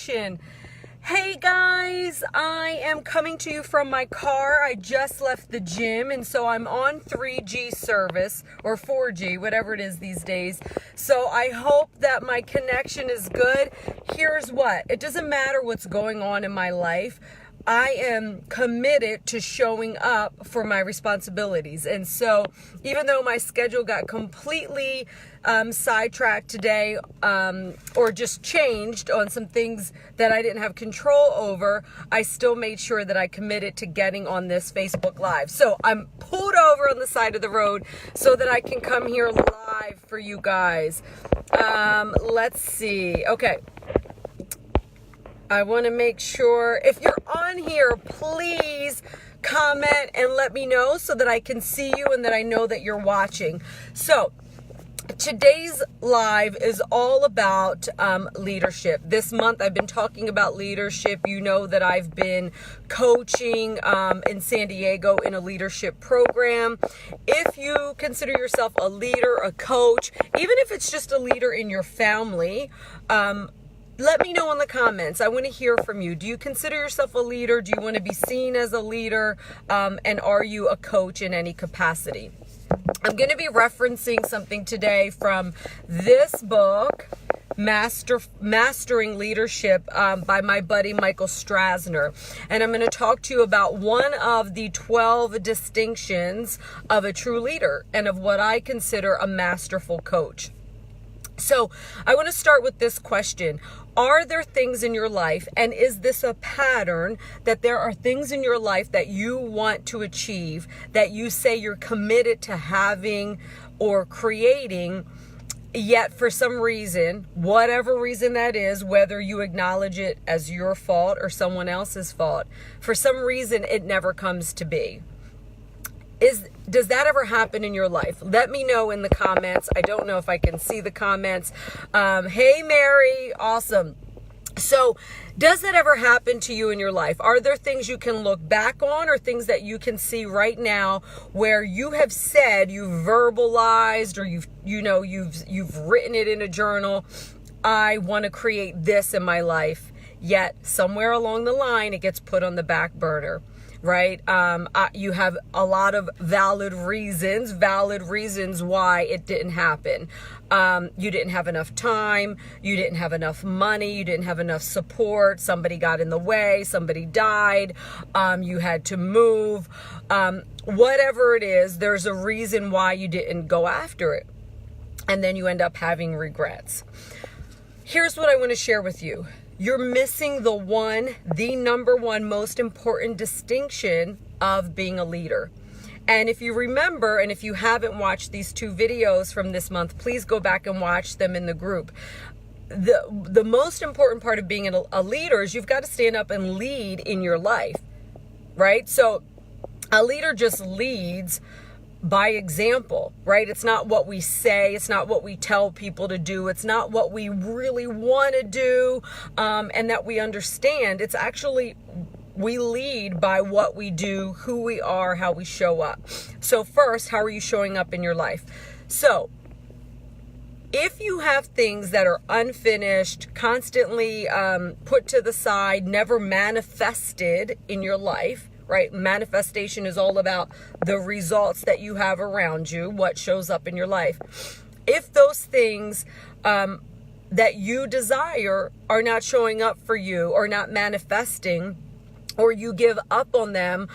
Hey guys, I am coming to you from my car. I just left the gym, and so I'm on 3G service, or 4G, whatever it is these days. So I hope that my connection is good. Here's what, it doesn't matter what's going on in my life. I am committed to showing up for my responsibilities. And so even though my schedule got completely sidetracked today, or just changed on some things that I didn't have control over, I still made sure that I committed to getting on this Facebook Live. So I'm pulled over on the side of the road so that I can come here live for you guys. Let's see. Okay. I want to make sure, if you're on here, please comment and let me know so that I can see you and that I know that you're watching. So today's live is all about leadership. This month I've been talking about leadership. You know that I've been coaching in San Diego in a leadership program. If you consider yourself a leader, a coach, even if it's just a leader in your family, let me know in the comments. I want to hear from you. Do you consider yourself a leader? Do you want to be seen as a leader? And are you a coach in any capacity? I'm going to be referencing something today from this book, Mastering Leadership, by my buddy Michael Strasner. And I'm going to talk to you about one of the 12 distinctions of a true leader and of what I consider a masterful coach. So I want to start with this question. Are there things in your life, and is this a pattern, that there are things in your life that you want to achieve, that you say you're committed to having or creating, yet for some reason, whatever reason that is, whether you acknowledge it as your fault or someone else's fault, for some reason it never comes to be? Does that ever happen in your life? Let me know in the comments. I don't know if I can see the comments. Hey, Mary. Awesome. So does that ever happen to you in your life? Are there things you can look back on, or things that you can see right now where you have said, you've verbalized, or you've written it in a journal, I want to create this in my life, yet somewhere along the line it gets put on the back burner? Right? You have a lot of valid reasons why it didn't happen. You didn't have enough time. You didn't have enough money. You didn't have enough support. Somebody got in the way. Somebody died. You had to move. Whatever it is, there's a reason why you didn't go after it. And then you end up having regrets. Here's what I want to share with you. You're missing the number one most important distinction of being a leader. And if you remember, and if you haven't watched these 2 videos from this month, please go back and watch them in the group. The most important part of being a leader is you've got to stand up and lead in your life, right? So a leader just leads by example, right? It's not what we say. It's not what we tell people to do. It's not what we really want to do, and that we understand. It's actually, we lead by what we do, who we are, how we show up. So first, how are you showing up in your life? So if you have things that are unfinished, constantly put to the side, never manifested in your life, right? Manifestation is all about the results that you have around you, what shows up in your life. If those things that you desire are not showing up for you, or not manifesting, or you give up on them,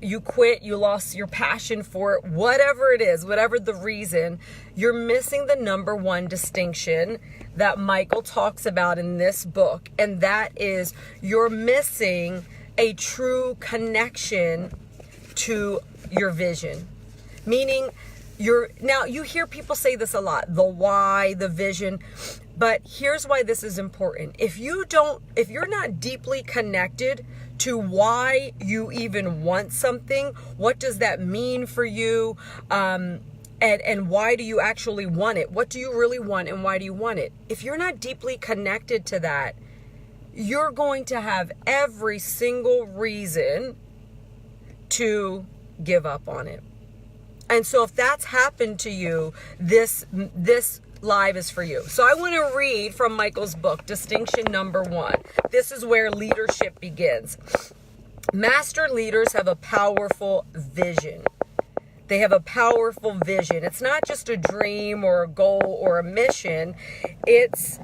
you quit, you lost your passion for it, whatever it is, whatever the reason, you're missing the number one distinction that Michael talks about in this book. And that is, you're missing a true connection to your vision. Meaning, now you hear people say this a lot, the why, the vision, but here's why this is important. If you're not deeply connected to why you even want something, what does that mean for you, and why do you actually want it? What do you really want, and why do you want it? If you're not deeply connected to that, you're going to have every single reason to give up on it. And so if that's happened to you, this live is for you. So I want to read from Michael's book, Distinction Number 1. This is where leadership begins. Master leaders have a powerful vision. They have a powerful vision. It's not just a dream or a goal or a mission. It's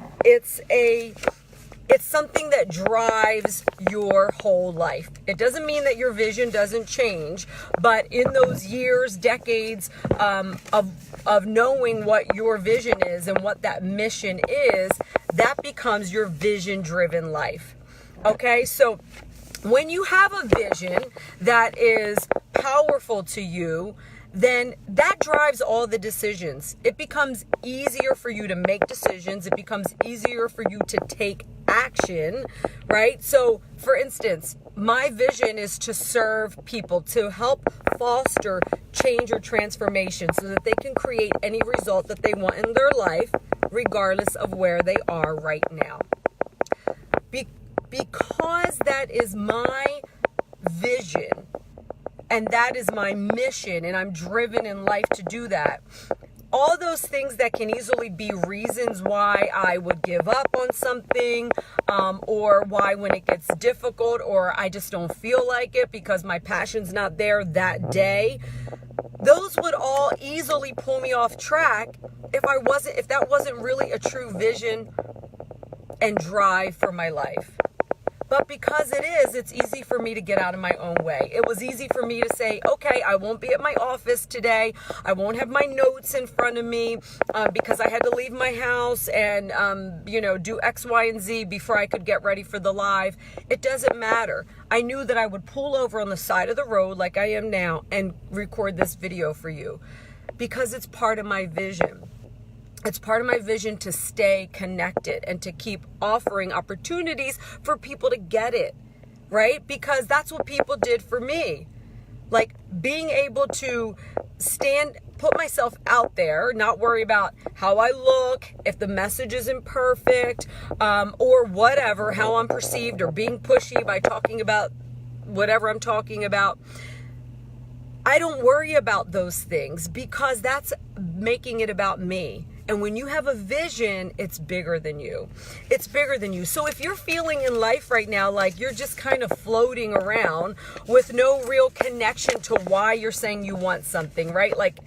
something that drives your whole life. It doesn't mean that your vision doesn't change, but in those years, decades of knowing what your vision is and what that mission is, that becomes your vision-driven life. Okay, so when you have a vision that is powerful to you, then that drives all the decisions. It becomes easier for you to make decisions. It becomes easier for you to take action, right? So, for instance, my vision is to serve people, to help foster change or transformation so that they can create any result that they want in their life, regardless of where they are right now. Because that is my vision, and that is my mission, and I'm driven in life to do that. All those things that can easily be reasons why I would give up on something, or why when it gets difficult, or I just don't feel like it because my passion's not there that day, those would all easily pull me off track if that wasn't really a true vision and drive for my life. But because it is, it's easy for me to get out of my own way. It was easy for me to say, okay, I won't be at my office today. I won't have my notes in front of me because I had to leave my house and, do X, Y, and Z before I could get ready for the live. It doesn't matter. I knew that I would pull over on the side of the road like I am now and record this video for you because it's part of my vision. It's part of my vision to stay connected and to keep offering opportunities for people to get it, right? Because that's what people did for me. Like being able to put myself out there, not worry about how I look, if the message isn't perfect, or whatever, how I'm perceived or being pushy by talking about whatever I'm talking about. I don't worry about those things because that's making it about me. And when you have a vision, it's bigger than you. It's bigger than you. So if you're feeling in life right now like you're just kind of floating around with no real connection to why you're saying you want something, right? Like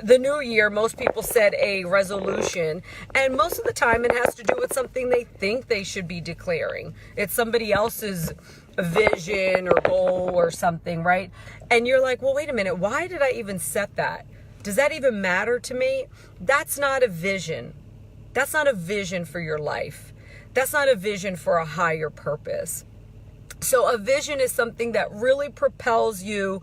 the new year, most people set a resolution, and most of the time it has to do with something they think they should be declaring. It's somebody else's vision or goal or something, right? And you're like, well, wait a minute, why did I even set that? Does that even matter to me? That's not a vision. That's not a vision for your life. That's not a vision for a higher purpose. So a vision is something that really propels you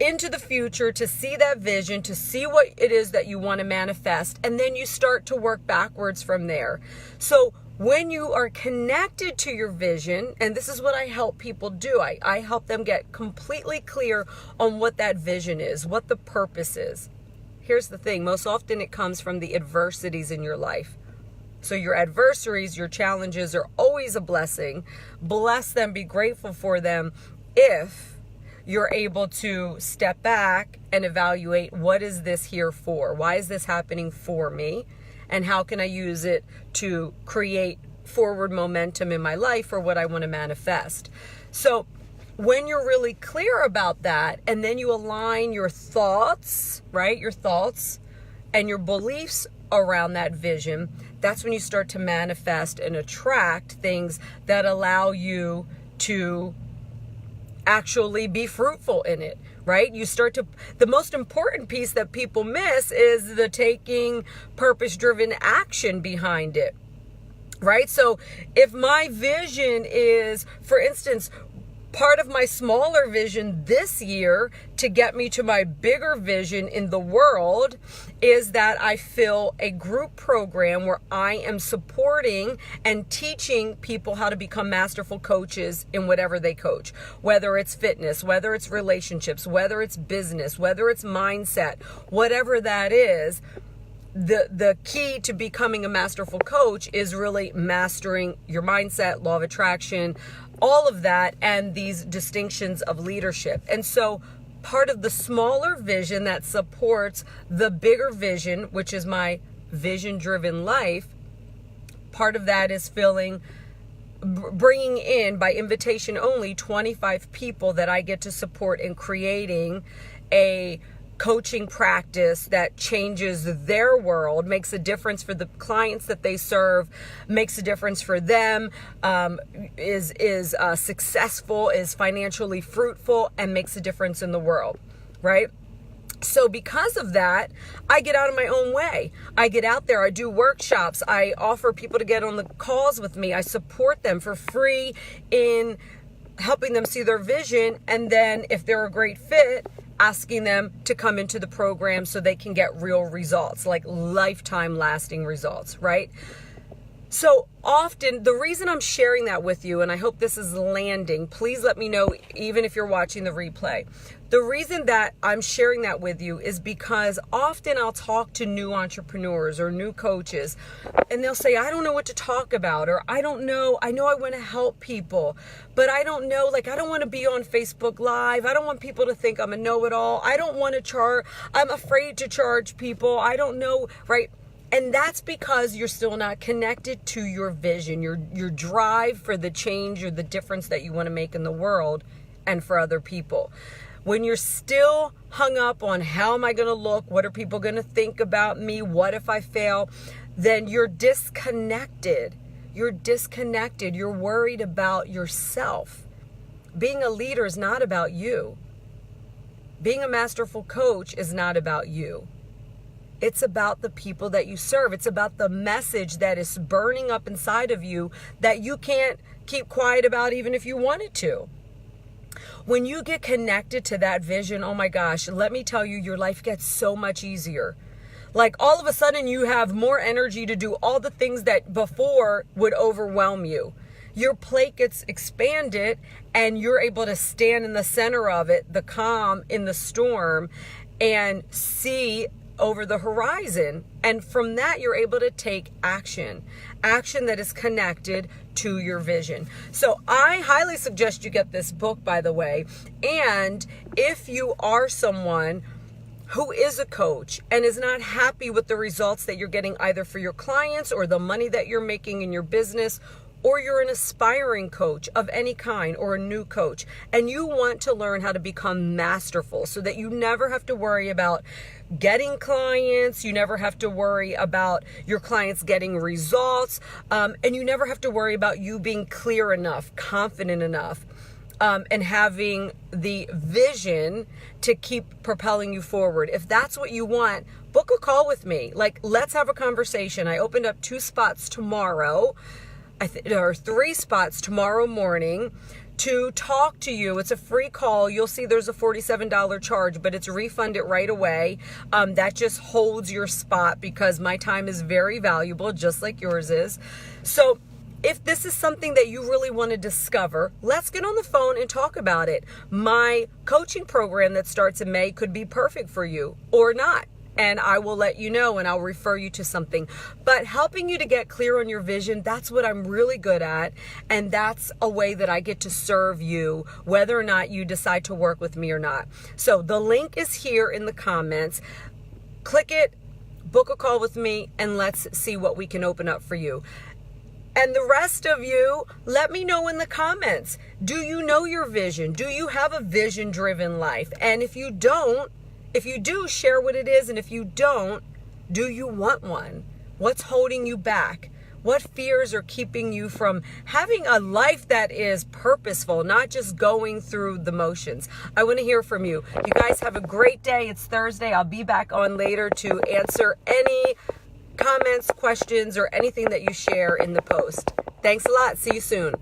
into the future to see that vision, to see what it is that you want to manifest, and then you start to work backwards from there. So when you are connected to your vision, and this is what I help people do, I help them get completely clear on what that vision is, what the purpose is. Here's the thing, most often it comes from the adversities in your life. So your adversaries, your challenges are always a blessing. Bless them, be grateful for them if you're able to step back and evaluate, what is this here for? Why is this happening for me? And how can I use it to create forward momentum in my life for what I want to manifest? So when you're really clear about that, and then you align your thoughts, right? Your thoughts and your beliefs around that vision, that's when you start to manifest and attract things that allow you to actually be fruitful in it, right? The most important piece that people miss is the taking purpose-driven action behind it, right? So if my vision is, for instance, part of my smaller vision this year to get me to my bigger vision in the world is that I fill a group program where I am supporting and teaching people how to become masterful coaches in whatever they coach, whether it's fitness, whether it's relationships, whether it's business, whether it's mindset, whatever that is. The key to becoming a masterful coach is really mastering your mindset, law of attraction, all of that, and these distinctions of leadership. And so part of the smaller vision that supports the bigger vision, which is my vision-driven life, part of that is bringing in, by invitation only, 25 people that I get to support in creating a coaching practice that changes their world, makes a difference for the clients that they serve, makes a difference for them, is successful, is financially fruitful, and makes a difference in the world, right? So because of that, I get out of my own way. I get out there, I do workshops, I offer people to get on the calls with me, I support them for free in helping them see their vision, and then if they're a great fit, asking them to come into the program so they can get real results, like lifetime lasting results, right? So often, the reason I'm sharing that with you, and I hope this is landing, please let me know even if you're watching the replay. The reason that I'm sharing that with you is because often I'll talk to new entrepreneurs or new coaches, and they'll say, I don't know what to talk about, or I know I want to help people, but I don't know, like I don't want to be on Facebook Live. I don't want people to think I'm a know-it-all. I don't want to charge. I'm afraid to charge people. I don't know, right? And that's because you're still not connected to your vision, your drive for the change or the difference that you want to make in the world and for other people. When you're still hung up on how am I going to look, what are people going to think about me, what if I fail, then you're disconnected. You're disconnected. You're worried about yourself. Being a leader is not about you. Being a masterful coach is not about you. It's about the people that you serve. It's about the message that is burning up inside of you that you can't keep quiet about even if you wanted to. When you get connected to that vision, oh my gosh, let me tell you, your life gets so much easier. Like all of a sudden you have more energy to do all the things that before would overwhelm you. Your plate gets expanded and you're able to stand in the center of it, the calm in the storm, and see over the horizon. And from that, you're able to take action that is connected to your vision. So I highly suggest you get this book, by the way. And if you are someone who is a coach and is not happy with the results that you're getting either for your clients or the money that you're making in your business, or you're an aspiring coach of any kind or a new coach, and you want to learn how to become masterful so that you never have to worry about getting clients, you never have to worry about your clients getting results, and you never have to worry about you being clear enough, confident enough, and having the vision to keep propelling you forward. If that's what you want, book a call with me. Like, let's have a conversation. I opened up 2 spots tomorrow. There are 3 spots tomorrow morning to talk to you. It's a free call. You'll see there's a $47 charge, but it's refunded right away. That just holds your spot because my time is very valuable, just like yours is. So if this is something that you really want to discover, let's get on the phone and talk about it. My coaching program that starts in May could be perfect for you or not. And I will let you know and I'll refer you to something. But helping you to get clear on your vision, that's what I'm really good at. And that's a way that I get to serve you, whether or not you decide to work with me or not. So the link is here in the comments. Click it, book a call with me, and let's see what we can open up for you. And the rest of you, let me know in the comments. Do you know your vision? Do you have a vision-driven life? And if you don't, if you do, share what it is. And if you don't, do you want one? What's holding you back? What fears are keeping you from having a life that is purposeful, not just going through the motions? I want to hear from you. You guys have a great day. It's Thursday. I'll be back on later to answer any comments, questions, or anything that you share in the post. Thanks a lot. See you soon.